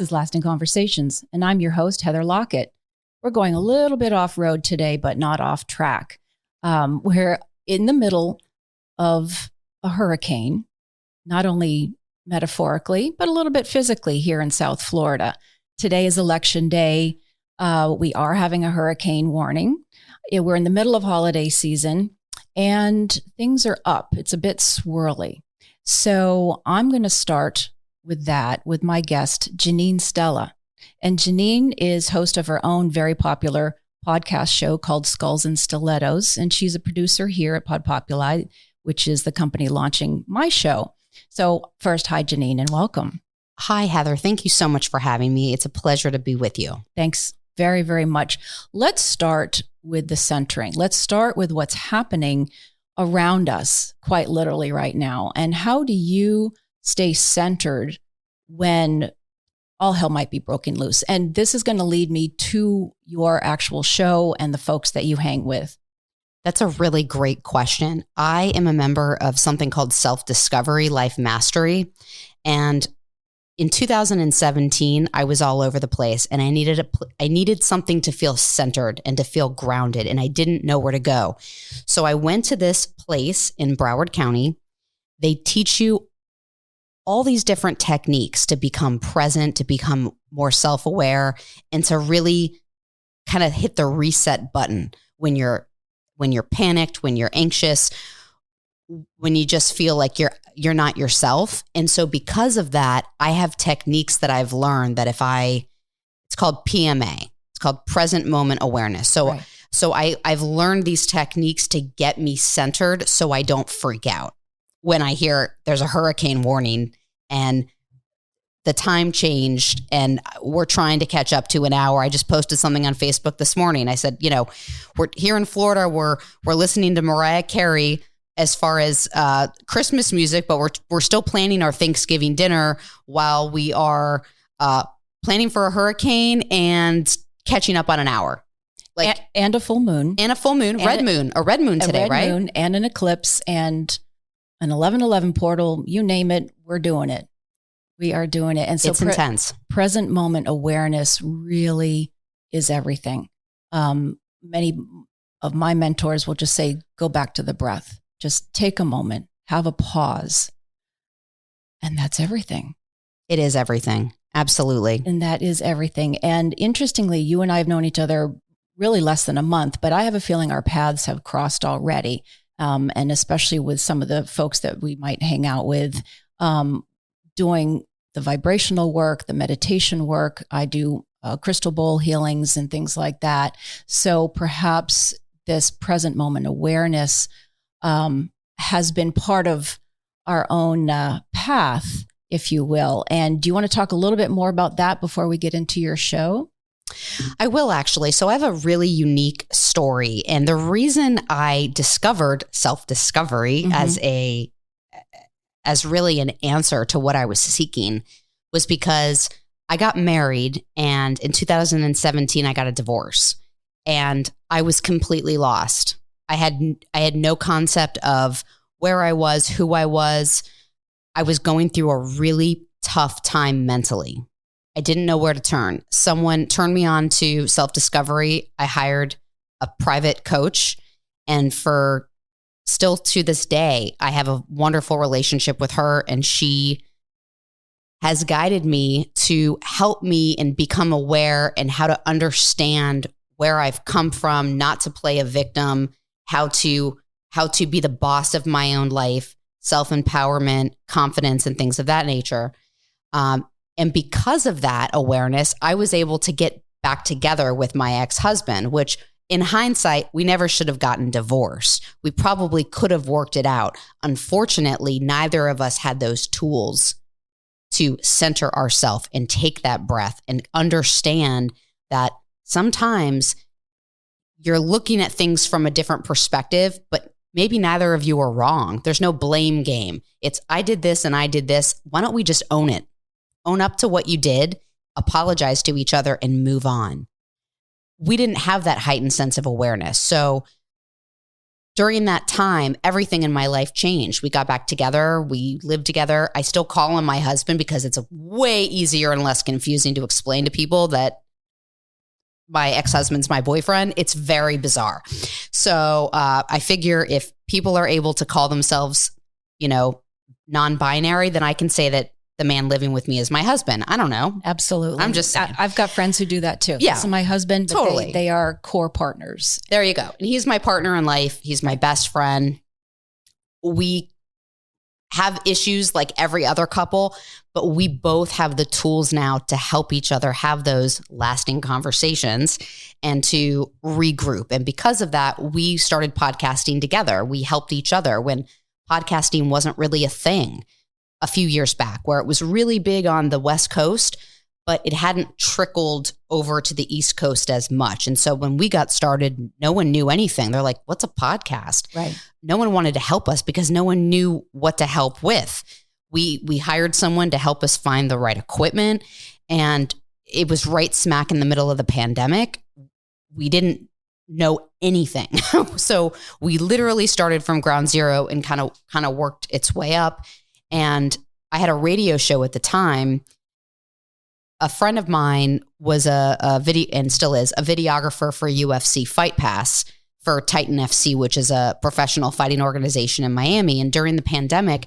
is Lasting Conversations, and I'm your host, Heather Lockett. We're going a little bit off-road today, but not off track. We're in the middle of a hurricane, not only metaphorically, but a little bit physically here in South Florida. Today is election day. We are having a hurricane warning. We're in the middle of holiday season, and things are up. It's a bit swirly. So I'm going to start with that with my guest, Janine Stella. And Janine is host of her own very popular podcast show called Skulls and Stilettos. And she's a producer here at Pod Populi, which is the company launching my show. So first, hi, Janine, and welcome. Hi, Heather. Thank you so much for having me. It's a pleasure to be with you. Thanks very, very much. Let's start with the centering. Let's start with what's happening around us, quite literally right now. And how do you stay centered when all hell might be broken loose? And this is going to lead me to your actual show and the folks that you hang with. That's a really great question. I am a member of something called Self-Discovery Life Mastery. And in 2017, I was all over the place and I needed something to feel centered and to feel grounded, and I didn't know where to go. So I went to this place in Broward County. They teach you all these different techniques to become present, to become more self-aware, and to really kind of hit the reset button when you're panicked, when you're anxious, when you just feel like you're not yourself. And so because of that, I have techniques that I've learned that it's called PMA. It's called present moment awareness. So, right. so I've learned these techniques to get me centered so I don't freak out when I hear there's a hurricane warning and the time changed and we're trying to catch up to an hour. I just posted something on Facebook this morning. I said, we're here in Florida, we're listening to Mariah Carey as far as Christmas music, but we're still planning our Thanksgiving dinner while we are planning for a hurricane and catching up on an hour. And a full moon. And a full moon, a red moon today, right? A red moon and an eclipse and an 11/11 portal, you name it, we're doing it. We are doing it. And so it's intense. Present moment awareness really is everything. Many of my mentors will just say, go back to the breath. Just take a moment, have a pause. And that's everything. It is everything. Absolutely. And that is everything. And interestingly, you and I have known each other really less than a month, but I have a feeling our paths have crossed already. And especially with some of the folks that we might hang out with, doing the vibrational work, the meditation work. I do crystal bowl healings and things like that. So perhaps this present moment awareness has been part of our own path, if you will. And do you want to talk a little bit more about that before we get into your show? I will actually. So I have a really unique story. And the reason I discovered self-discovery as really an answer to what I was seeking was because I got married, and in 2017, I got a divorce, and I was completely lost. I had no concept of where I was, who I was. I was going through a really tough time mentally. I didn't know where to turn. Someone turned me on to self-discovery. I hired a private coach, and for still to this day, I have a wonderful relationship with her, and she has guided me to help me and become aware and how to understand where I've come from, not to play a victim, how to be the boss of my own life, self-empowerment, confidence, and things of that nature. And because of that awareness, I was able to get back together with my ex-husband, which in hindsight, we never should have gotten divorced. We probably could have worked it out. Unfortunately, neither of us had those tools to center ourselves and take that breath and understand that sometimes you're looking at things from a different perspective, but maybe neither of you are wrong. There's no blame game. It's I did this and I did this. Why don't we just own it? Own up to what you did, apologize to each other, and move on. We didn't have that heightened sense of awareness. So during that time, everything in my life changed. We got back together. We lived together. I still call him my husband because it's way easier and less confusing to explain to people that my ex-husband's my boyfriend. It's very bizarre. So I figure if people are able to call themselves, non-binary, then I can say that the man living with me is my husband. I don't know. Absolutely. I'm just saying. I've got friends who do that too. Yeah. So my husband, but Totally. they are core partners. There you go. And he's my partner in life. He's my best friend. We have issues like every other couple, but we both have the tools now to help each other have those lasting conversations and to regroup. And because of that, we started podcasting together. We helped each other when podcasting wasn't really a thing a few years back, where it was really big on the West Coast, but it hadn't trickled over to the East Coast as much. And so when we got started, no one knew anything. They're like, what's a podcast? Right. No one wanted to help us because no one knew what to help with. We hired someone to help us find the right equipment, and it was right smack in the middle of the pandemic. We didn't know anything. So we literally started from ground zero and kind of worked its way up. And I had a radio show at the time. A friend of mine was a video, and still is, a videographer for UFC Fight Pass for Titan FC, which is a professional fighting organization in Miami. And during the pandemic,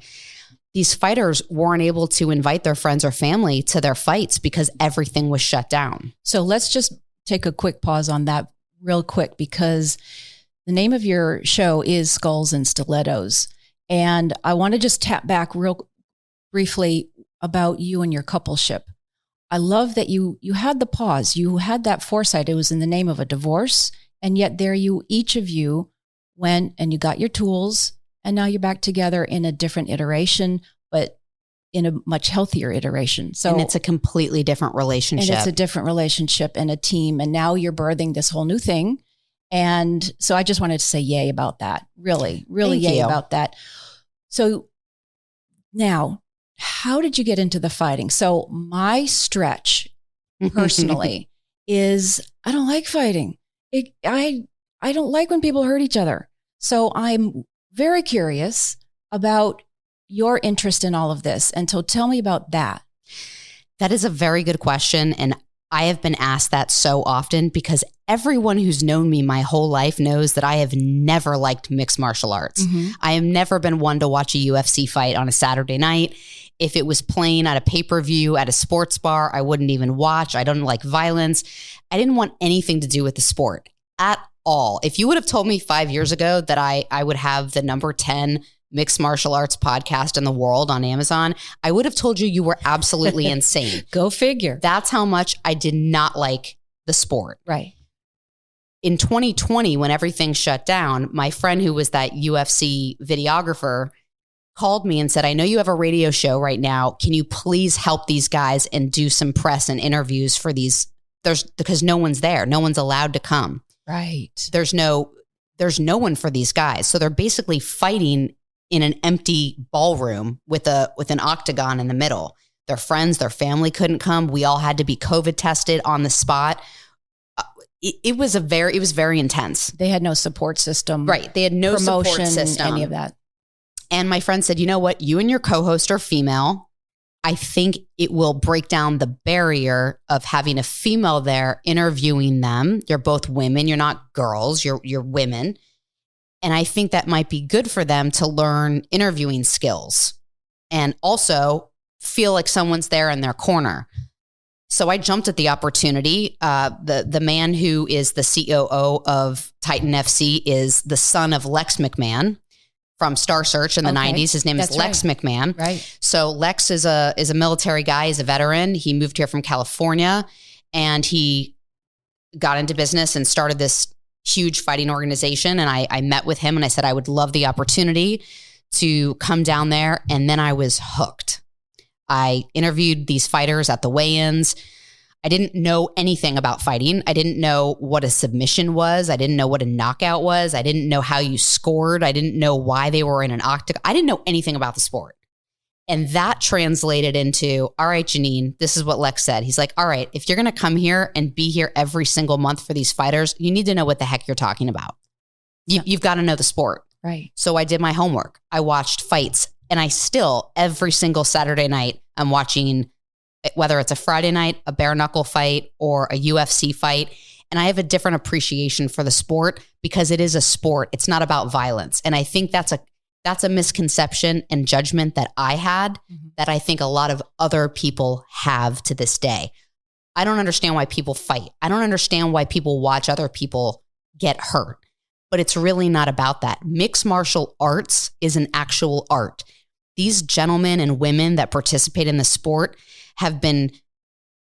these fighters weren't able to invite their friends or family to their fights because everything was shut down. So let's just take a quick pause on that real quick, because the name of your show is Skulls and Stilettos. And I want to just tap back real briefly about you and your coupleship. I love that you had the pause. You had that foresight. It was in the name of a divorce. And yet there each of you went and you got your tools, and now you're back together in a different iteration, but in a much healthier iteration. So, and it's a completely different relationship. And it's a different relationship and a team. And now you're birthing this whole new thing. And so I just wanted to say yay about that. Really, really Thank yay you. about that. So now, how did you get into the fighting? So my stretch personally is I don't like fighting. I don't like when people hurt each other. So I'm very curious about your interest in all of this. And so tell me about that. That is a very good question. And I have been asked that so often because everyone who's known me my whole life knows that I have never liked mixed martial arts. Mm-hmm. I have never been one to watch a UFC fight on a Saturday night. If it was playing at a pay-per-view at a sports bar, I wouldn't even watch. I don't like violence. I didn't want anything to do with the sport at all. If you would have told me 5 years ago that I would have the number 10 mixed martial arts podcast in the world on Amazon, I would have told you were absolutely insane. Go figure. That's how much I did not like the sport. Right. In 2020, when everything shut down, my friend who was that UFC videographer called me and said, I know you have a radio show right now. Can you please help these guys and do some press and interviews for these? Because no one's there. No one's allowed to come. Right. There's no one for these guys. So they're basically fighting in an empty ballroom with an octagon in the middle. Their friends, their family couldn't come. We all had to be COVID tested on the spot. It was very intense. They had no support system. Right. They had no promotion, support system. any of that. And my friend said, you know what? You and your co-host are female. I think it will break down the barrier of having a female there interviewing them. You're both women. You're not girls. You're women. And I think that might be good for them to learn interviewing skills and also feel like someone's there in their corner. So I jumped at the opportunity. The man who is the COO of Titan FC is the son of Lex McMahon from Star Search in the 90s. His name is Lex McMahon. Right. So Lex is a military guy. He's a veteran. He moved here from California and he got into business and started this huge fighting organization. And I met with him and I said, I would love the opportunity to come down there. And then I was hooked. I interviewed these fighters at the weigh-ins. I didn't know anything about fighting. I didn't know what a submission was. I didn't know what a knockout was. I didn't know how you scored. I didn't know why they were in an octagon. I didn't know anything about the sport. And that translated into, all right, Janine, this is what Lex said. He's like, all right, if you're going to come here and be here every single month for these fighters, you need to know what the heck you're talking about. You've got to know the sport. Right. So I did my homework. I watched fights, and I still, every single Saturday night, I'm watching, whether it's a Friday night, a bare knuckle fight, or a UFC fight. And I have a different appreciation for the sport because it is a sport. It's not about violence. And I think that's a misconception and judgment that I had that I think a lot of other people have to this day. I don't understand why people fight. I don't understand why people watch other people get hurt. But it's really not about that. Mixed martial arts is an actual art. These gentlemen and women that participate in the sport have been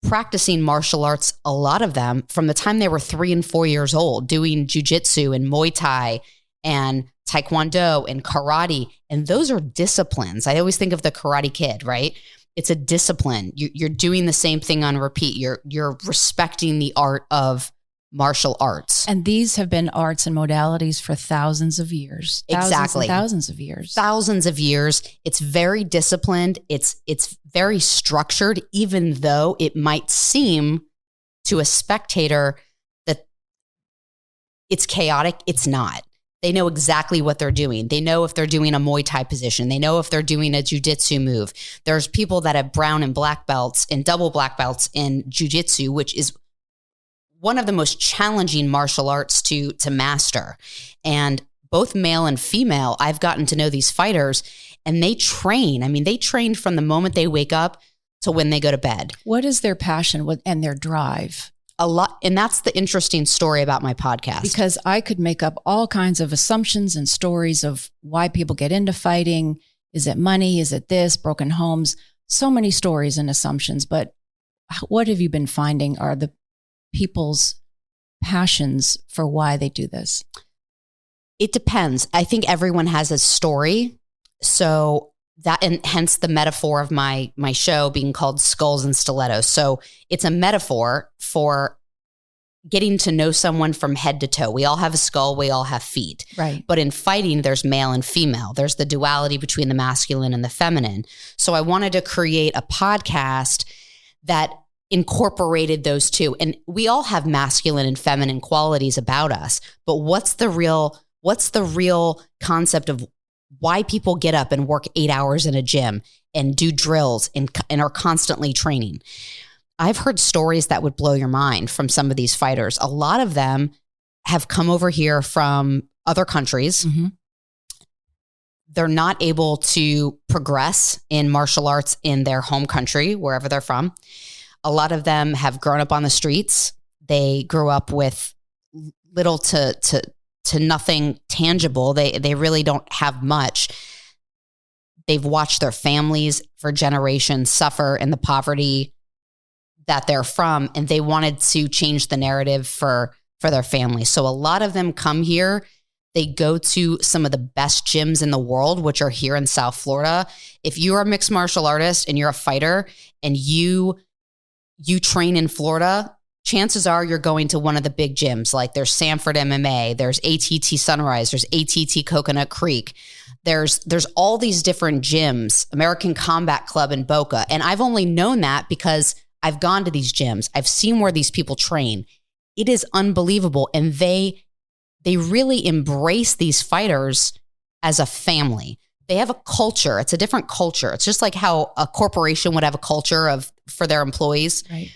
practicing martial arts, a lot of them, from the time they were 3 and 4 years old, doing jujitsu and Muay Thai and Taekwondo and karate. And those are disciplines. I always think of the Karate Kid, right? It's a discipline. You're doing the same thing on repeat. You're respecting the art of martial arts. And these have been arts and modalities for thousands of years. Exactly. Thousands of years. Thousands of years. It's very disciplined. It's very structured, even though it might seem to a spectator that it's chaotic. It's not. They know exactly what they're doing. They know if they're doing a Muay Thai position. They know if they're doing a jiu-jitsu move. There's people that have brown and black belts and double black belts in jiu-jitsu, which is one of the most challenging martial arts to master. And both male and female, I've gotten to know these fighters, and they train. I mean, they train from the moment they wake up to when they go to bed. What is their passion and their drive? A lot. And that's the interesting story about my podcast. Because I could make up all kinds of assumptions and stories of why people get into fighting. Is it money? Is it this? Broken homes? So many stories and assumptions. But what have you been finding are the people's passions for why they do this? It depends. I think everyone has a story. So that, and hence the metaphor of my show being called Skulls and Stilettos. So it's a metaphor for getting to know someone from head to toe. We all have a skull. We all have feet. Right. But in fighting, there's male and female. There's the duality between the masculine and the feminine. So I wanted to create a podcast that incorporated those two. And we all have masculine and feminine qualities about us. But what's the real concept of why people get up and work 8 hours in a gym and do drills and are constantly training? I've heard stories that would blow your mind from some of these fighters. A lot of them have come over here from other countries. Mm-hmm. They're not able to progress in martial arts in their home country, wherever they're from. A lot of them have grown up on the streets. They grew up with little to nothing tangible. They really don't have much. They've watched their families for generations suffer in the poverty that they're from, and they wanted to change the narrative for their family. So a lot of them come here. They go to some of the best gyms in the world, which are here in South Florida. If you're a mixed martial artist and you're a fighter and you train in Florida, chances are you're going to one of the big gyms. Like there's Sanford MMA, there's ATT Sunrise, there's ATT Coconut Creek. There's all these different gyms, American Combat Club in Boca. And I've only known that because I've gone to these gyms. I've seen where these people train. It is unbelievable. And they really embrace these fighters as a family. They have a culture. It's a different culture. It's just like how a corporation would have a culture for their employees. Right.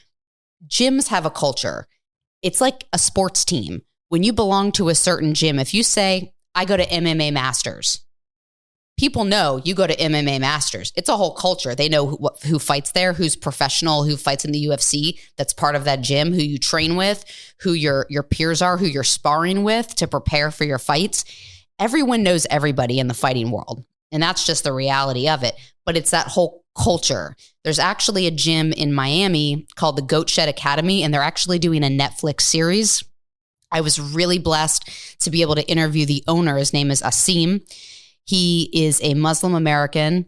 Gyms have a culture. It's like a sports team. When you belong to a certain gym, if you say, I go to MMA Masters, people know you go to MMA Masters. It's a whole culture. They know who fights there, who's professional, who fights in the UFC, that's part of that gym, who you train with, who your peers are, who you're sparring with to prepare for your fights. Everyone knows everybody in the fighting world. And that's just the reality of it. But it's that whole culture. There's actually a gym in Miami called the Goat Shed Academy, and they're actually doing a Netflix series. I was really blessed to be able to interview the owner. His name is Asim. He is a Muslim American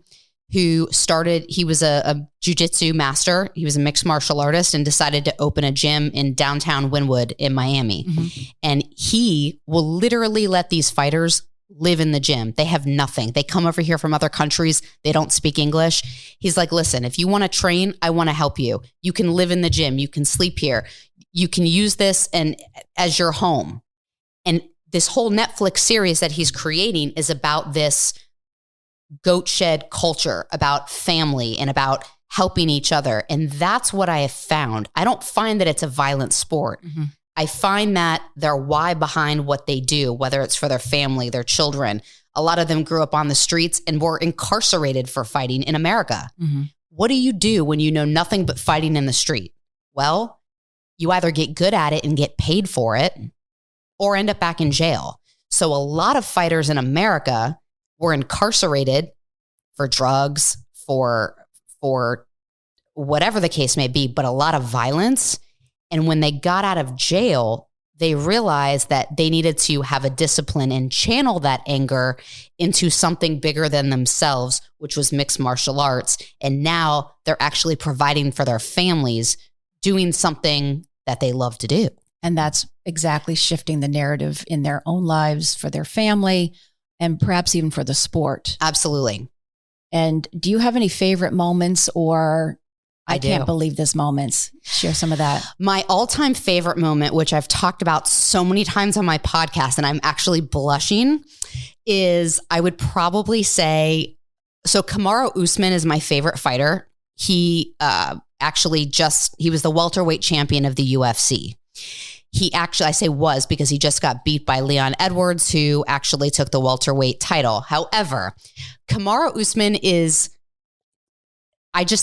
who he was a jiu-jitsu master. He was a mixed martial artist and decided to open a gym in downtown Wynwood in Miami. Mm-hmm. And he will literally let these fighters live in the gym. They have nothing. They come over here from other countries. They don't speak English. He's like, listen, if you want to train, I want to help you. You can live in the gym. You can sleep here. You can use this as your home. And this whole Netflix series that he's creating is about this goat shed culture, about family and about helping each other. And that's what I have found. I don't find that it's a violent sport. Mm-hmm. I find that their why behind what they do, whether it's for their family, their children, a lot of them grew up on the streets and were incarcerated for fighting in America. Mm-hmm. What do you do when you know nothing but fighting in the street? Well, you either get good at it and get paid for it or end up back in jail. So a lot of fighters in America were incarcerated for drugs, for whatever the case may be, but a lot of violence. And when they got out of jail, they realized that they needed to have a discipline and channel that anger into something bigger than themselves, which was mixed martial arts. And now they're actually providing for their families, doing something that they love to do. And that's exactly shifting the narrative in their own lives, for their family, and perhaps even for the sport. Absolutely. And do you have any favorite moments, or I do. can't believe this moments? Share some of that. My all-time favorite moment, which I've talked about so many times on my podcast, and I'm actually blushing, is I would probably say, so Kamaru Usman is my favorite fighter. He he was the welterweight champion of the UFC. He actually, I say was because he just got beat by Leon Edwards, who actually took the welterweight title. However, Kamaru Usman is,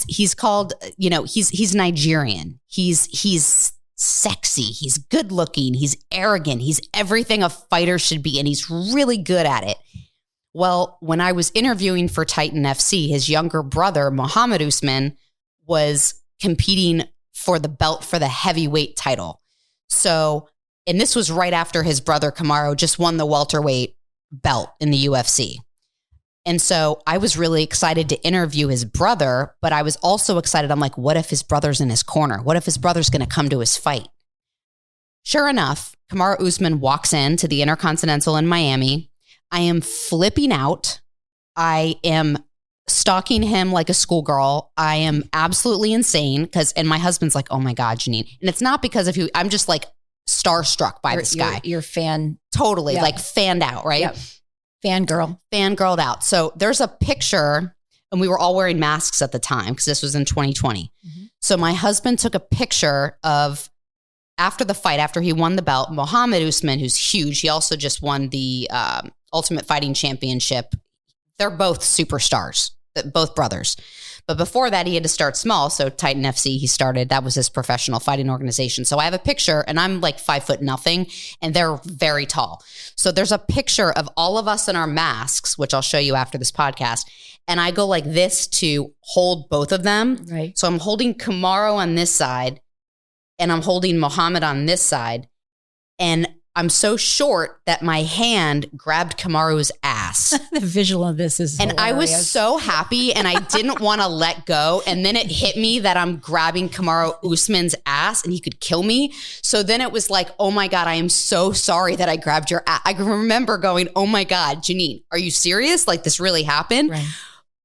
he's called, he's Nigerian. He's sexy. He's good looking. He's arrogant. He's everything a fighter should be. And he's really good at it. Well, when I was interviewing for Titan FC, his younger brother, Muhammad Usman, was competing for the belt for the heavyweight title. So, and this was right after his brother Kamaru just won the welterweight belt in the UFC. And so I was really excited to interview his brother, but I was also excited. I'm like, what if his brother's in his corner? What if his brother's going to come to his fight? Sure enough, Kamaru Usman walks into the Intercontinental in Miami. I am flipping out. I am stalking him like a schoolgirl. I am absolutely insane and my husband's like, oh my God, Janine. And it's not because of who, I'm just like starstruck by this guy. You're fan. Totally. Yeah. Like fanned out, right? Yep. Fangirled out. So there's a picture, and we were all wearing masks at the time because this was in 2020. Mm-hmm. So my husband took a picture of after the fight, after he won the belt, Muhammad Usman, who's huge. He also just won the Ultimate Fighting Championship. They're both superstars, both brothers. But before that, he had to start small. So Titan FC, he started, that was his professional fighting organization. So I have a picture, and I'm like 5'0", and they're very tall. So there's a picture of all of us in our masks, which I'll show you after this podcast. And I go like this to hold both of them. Right. So I'm holding Kamaru on this side, and I'm holding Muhammad on this side. And I'm so short that my hand grabbed Kamaru's ass. The visual of this is hilarious. I was so happy, and I didn't want to let go. And then it hit me that I'm grabbing Kamaru Usman's ass and he could kill me. So then it was like, oh my God, I am so sorry that I grabbed your ass. I remember going, oh my God, Janine, are you serious? Like this really happened? Right.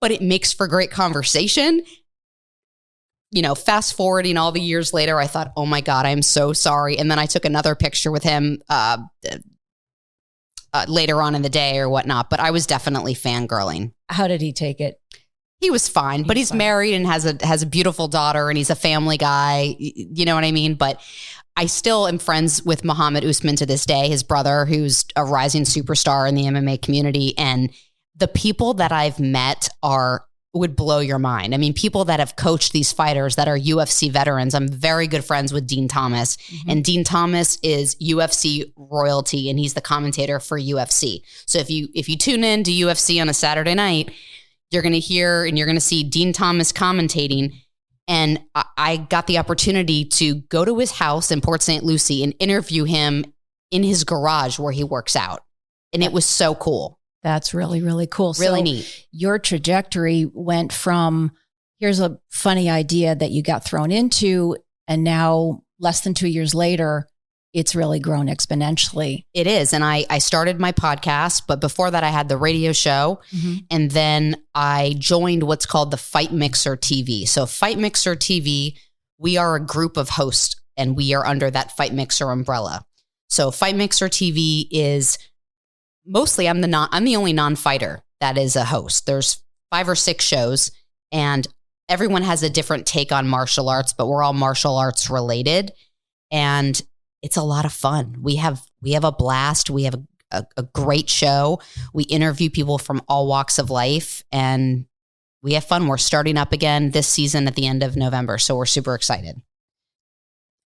But it makes for great conversation. Fast forwarding all the years later, I thought, oh my God, I'm so sorry. And then I took another picture with him later on in the day or whatnot. But I was definitely fangirling. How did he take it? He was fine, but he's married and has a beautiful daughter, and he's a family guy. You know what I mean? But I still am friends with Muhammad Usman to this day, his brother, who's a rising superstar in the MMA community. And the people that I've met would blow your mind. I mean, people that have coached these fighters that are UFC veterans. I'm very good friends with Dean Thomas, and Dean Thomas is UFC royalty, and he's the commentator for UFC. So if you tune in to UFC on a Saturday night, you're going to hear and you're going to see Dean Thomas commentating. And I got the opportunity to go to his house in Port St. Lucie and interview him in his garage where he works out. And it was so cool. That's really, really cool. Really so neat. Your trajectory went from, here's a funny idea that you got thrown into, and now less than 2 years later, it's really grown exponentially. It is. And I started my podcast, but before that I had the radio show. And then I joined what's called the Fight Mixer TV. So Fight Mixer TV, we are a group of hosts, and we are under that Fight Mixer umbrella. So Fight Mixer TV is mostly I'm the only non-fighter that is a host. There's 5 or 6 shows and everyone has a different take on martial arts, but we're all martial arts related. And it's a lot of fun. We have a blast. We have a great show. We interview people from all walks of life and we have fun. We're starting up again this season at the end of November. So we're super excited.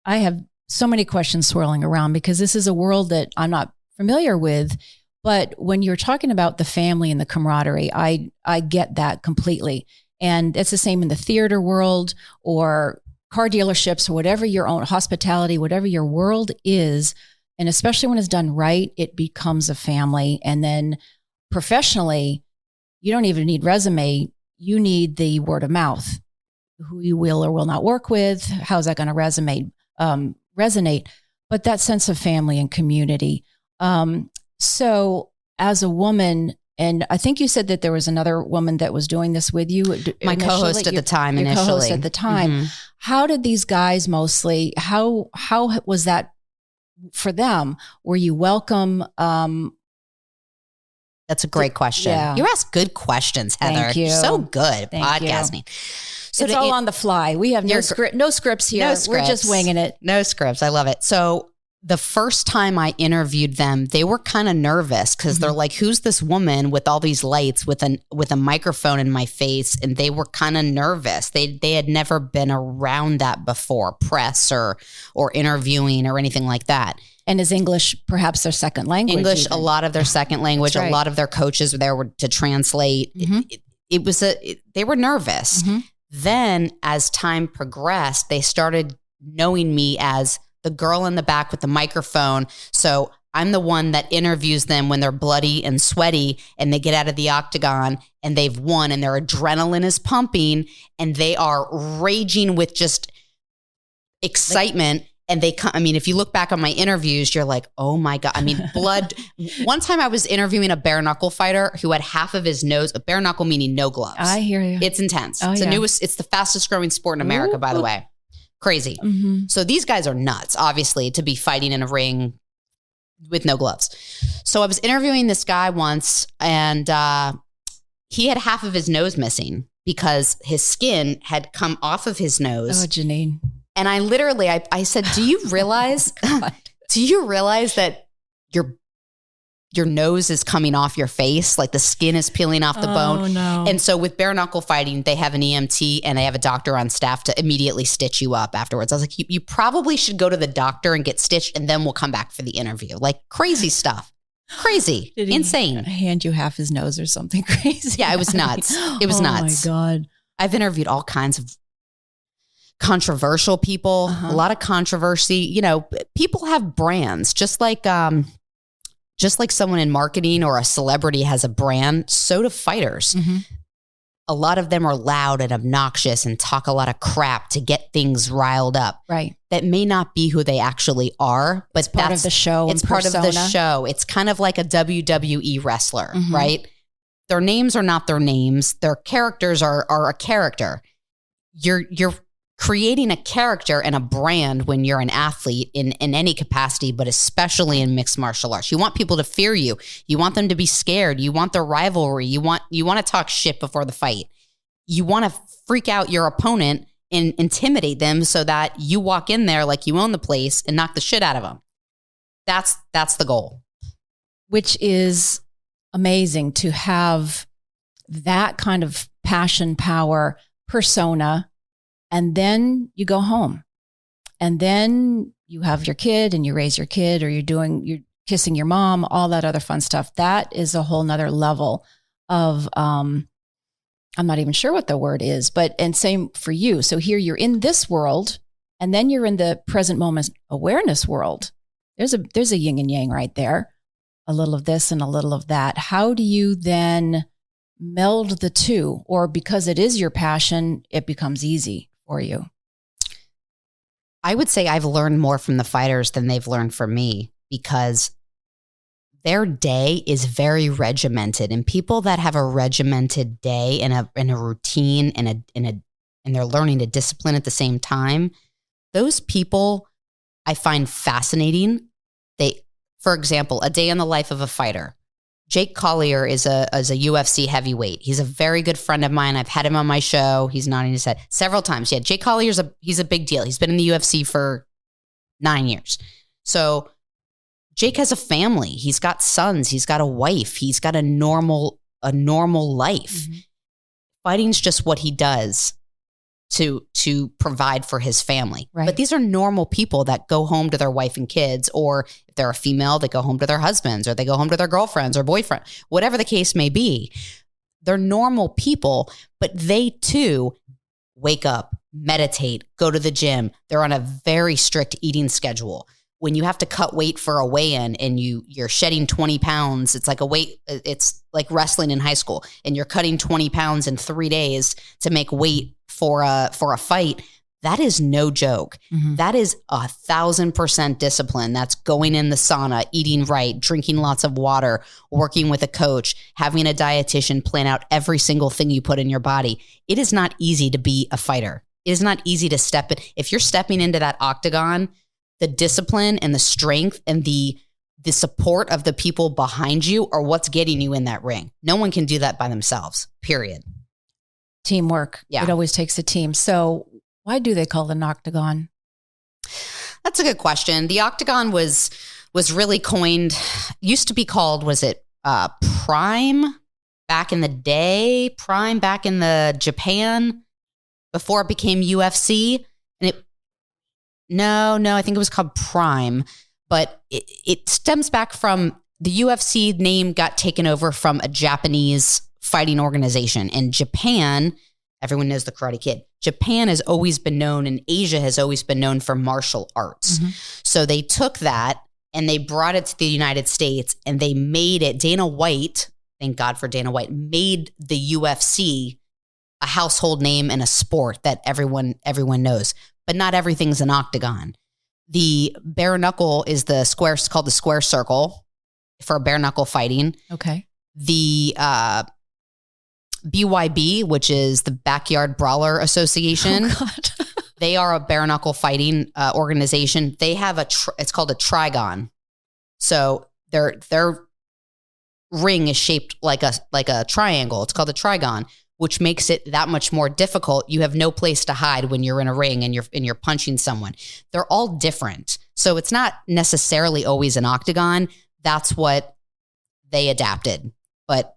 I have so many questions swirling around because this is a world that I'm not familiar with. But when you're talking about the family and the camaraderie, I get that completely. And it's the same in the theater world or car dealerships or whatever your own hospitality, whatever your world is. And especially when it's done right, it becomes a family. And then professionally, you don't even need resume. You need the word of mouth, who you will or will not work with. How's that going to resonate? But that sense of family and community. So as a woman, and I think you said that there was another woman that was doing this with you. My co-host at the time initially. Co-host at the time. Mm-hmm. How did these guys mostly, how was that for them? Were you welcome? That's a great question. Yeah. You ask good questions, Heather. Thank you. You're so good at Thank podcasting. You. So it's all on the fly. We have no scripts here. No scripts. We're just winging it. No scripts. I love it. So the first time I interviewed them, they were kind of nervous because they're like, who's this woman with all these lights with a microphone in my face? And they were kind of nervous. They had never been around that before, press or interviewing or anything like that. And is English perhaps their second language? English, even? a lot of their second language. Right. A lot of their coaches were there to translate. They were nervous. Mm-hmm. Then as time progressed, they started knowing me as the girl in the back with the microphone. So I'm the one that interviews them when they're bloody and sweaty and they get out of the octagon and they've won and their adrenaline is pumping and they are raging with just excitement. And if you look back on my interviews, you're like, oh my God. I mean, blood. One time I was interviewing a bare knuckle fighter who had half of his nose, a bare knuckle meaning no gloves. I hear you. It's intense. It's the fastest growing sport in America, by the way. Crazy. Mm-hmm. So these guys are nuts, obviously, to be fighting in a ring with no gloves. So I was interviewing this guy once and he had half of his nose missing because his skin had come off of his nose. Oh, Janine. And I said, do you realize that your nose is coming off your face? Like the skin is peeling off the bone. No. And so with bare knuckle fighting, they have an EMT and they have a doctor on staff to immediately stitch you up afterwards. I was like, you probably should go to the doctor and get stitched and then we'll come back for the interview. Like crazy stuff. Crazy. Did he insane. Hand you half his nose or something crazy? Yeah, it was nuts. It was nuts. Oh my God. I've interviewed all kinds of controversial people, a lot of controversy. You know, people have brands, just like someone in marketing or a celebrity has a brand, so do fighters. Mm-hmm. A lot of them are loud and obnoxious and talk a lot of crap to get things riled up. Right. That may not be who they actually are, but it's part of the show. It's part of the show. It's kind of like a WWE wrestler, right? Their names are not their names. Their characters are a character. You're creating a character and a brand when you're an athlete in any capacity, but especially in mixed martial arts. You want people to fear you. You want them to be scared. You want their rivalry. You want to talk shit before the fight. You want to freak out your opponent and intimidate them so that you walk in there like you own the place and knock the shit out of them. That's the goal. Which is amazing to have that kind of passion, power, persona. And then you go home and then you have your kid and you raise your kid or you're kissing your mom, all that other fun stuff. That is a whole nother level of, I'm not even sure what the word is, and same for you. So here you're in this world and then you're in the present moment awareness world. There's a yin and yang right there. A little of this and a little of that. How do you then meld the two? Or because it is your passion, it becomes easy for you? I would say I've learned more from the fighters than they've learned from me because their day is very regimented, and people that have a regimented day and a routine and they're learning to discipline at the same time, those people I find fascinating. For example, a day in the life of a fighter. Jake Collier is a UFC heavyweight. He's a very good friend of mine. I've had him on my show. He's nodding his head several times. Yeah, Jake Collier's he's a big deal. He's been in the UFC for 9 years. So Jake has a family. He's got sons. He's got a wife. He's got a normal life. Mm-hmm. Fighting's just what he does to provide for his family. Right. But these are normal people that go home to their wife and kids, or if they're a female, they go home to their husbands, or they go home to their girlfriends or boyfriend, whatever the case may be. They're normal people, but they too wake up, meditate, go to the gym. They're on a very strict eating schedule. When you have to cut weight for a weigh-in and you're shedding 20 pounds, it's like wrestling in high school, and you're cutting 20 pounds in 3 days to make weight for a fight. That is no joke. Mm-hmm. That is 1,000% discipline. That's going in the sauna, eating right, drinking lots of water, working with a coach, having a dietitian plan out every single thing you put in your body. It is not easy to be a fighter. It is not easy to step in. If you're stepping into that octagon, the discipline and the strength and the support of the people behind you are what's getting you in that ring. No one can do that by themselves, period. Teamwork. Yeah. It always takes a team. So why do they call it an octagon? That's a good question. The octagon was really coined, used to be called, was it Prime back in the day? Prime back in the Japan before it became UFC? And No, I think it was called Prime, but it stems back from the UFC name got taken over from a Japanese fighting organization. In Japan, everyone knows the Karate Kid. Japan has always been known, and Asia has always been known for martial arts. Mm-hmm. So they took that and they brought it to the United States, and they made it, Dana White, thank God for Dana White, made the UFC a household name and a sport that everyone knows. But not everything's an octagon. The bare knuckle is it's called the square circle for bare knuckle fighting. Okay. The BYB, which is the Backyard Brawler Association. Oh God. They are a bare knuckle fighting organization. They have it's called a trigon. So their ring is shaped like a triangle. It's called a trigon, which makes it that much more difficult. You have no place to hide when you're in a ring and you're punching someone. They're all different. So it's not necessarily always an octagon. That's what they adapted. But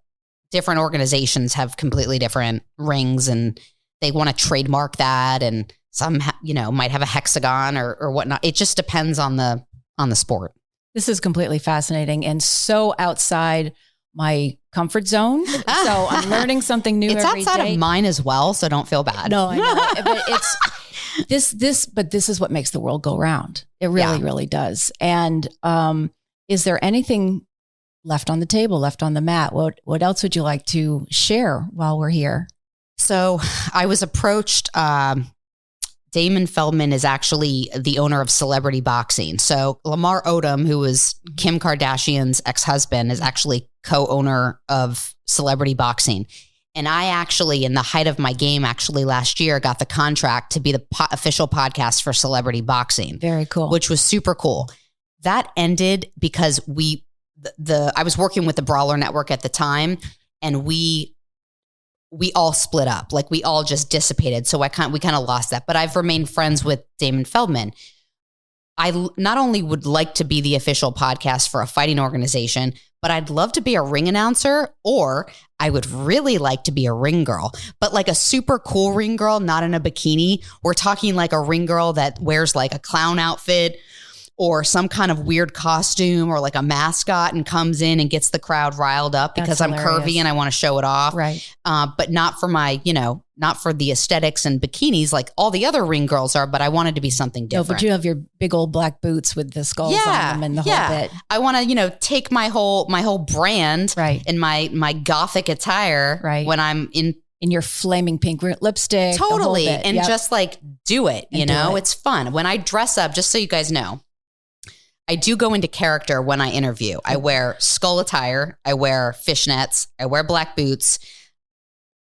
different organizations have completely different rings, and they want to trademark that, and some might have a hexagon or whatnot. It just depends on the sport. This is completely fascinating and so outside my comfort zone. So I'm learning something new every day. It's outside of mine as well, so don't feel bad. No, I know. But it's this is what makes the world go round. It really, really does. And is there anything left on the table, left on the mat? What else would you like to share while we're here? So I was approached. Damon Feldman is actually the owner of Celebrity Boxing. So Lamar Odom, who was Kim Kardashian's ex-husband, is actually co-owner of Celebrity Boxing. And I actually, in the height of my game, last year, got the contract to be the official podcast for Celebrity Boxing. Very cool. Which was super cool. That ended because I was working with the Brawler Network at the time, and we all split up. Like, we all just dissipated. So we kind of lost that. But I've remained friends with Damon Feldman. I not only would like to be the official podcast for a fighting organization, but I'd love to be a ring announcer, or I would really like to be a ring girl, but like a super cool ring girl, not in a bikini. We're talking like a ring girl that wears like a clown outfit or some kind of weird costume or like a mascot and comes in and gets the crowd riled up because I'm curvy and I want to show it off. Right. But not for not for the aesthetics and bikinis like all the other ring girls are, but I wanted to be something different. No, but you have your big old black boots with the skulls on them and the whole bit. I want to, take my whole brand and my gothic attire when I'm in your flaming pink lipstick. Totally. And just like do it, it's fun. When I dress up, just so you guys know, I do go into character when I interview. I wear skull attire. I wear fishnets. I wear black boots.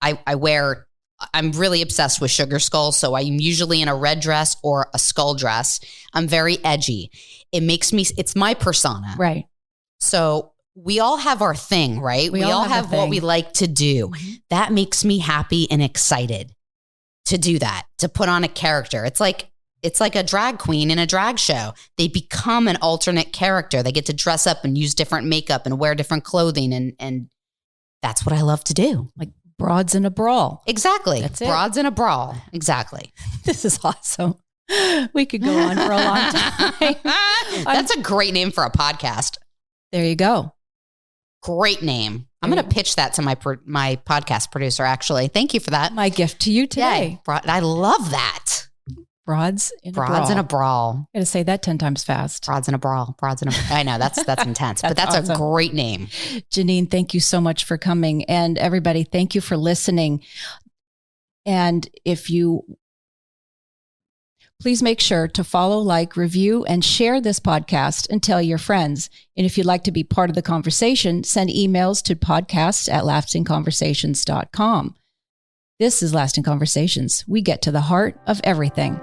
I wear I'm really obsessed with sugar skulls. So I'm usually in a red dress or a skull dress. I'm very edgy. It's my persona. Right. So we all have our thing, right? We all have what we like to do. That makes me happy and excited to do that, to put on a character. It's like a drag queen in a drag show. They become an alternate character. They get to dress up and use different makeup and wear different clothing. And that's what I love to do. Like broads in a brawl. Exactly. That's it. Broads in a brawl. Exactly. This is awesome. We could go on for a long time. That's a great name for a podcast. There you go. Great name. I'm going to pitch that to my podcast producer, actually. Thank you for that. My gift to you today. Yeah, I love that. Broads in a brawl. I got to say that 10 times fast. Broads in a brawl. I know that's intense, but that's awesome. A great name. Janine, thank you so much for coming. And everybody, thank you for listening. And please make sure to follow, like, review, and share this podcast and tell your friends. And if you'd like to be part of the conversation, send emails to podcasts@lastingconversations.com. This is Lasting Conversations. We get to the heart of everything.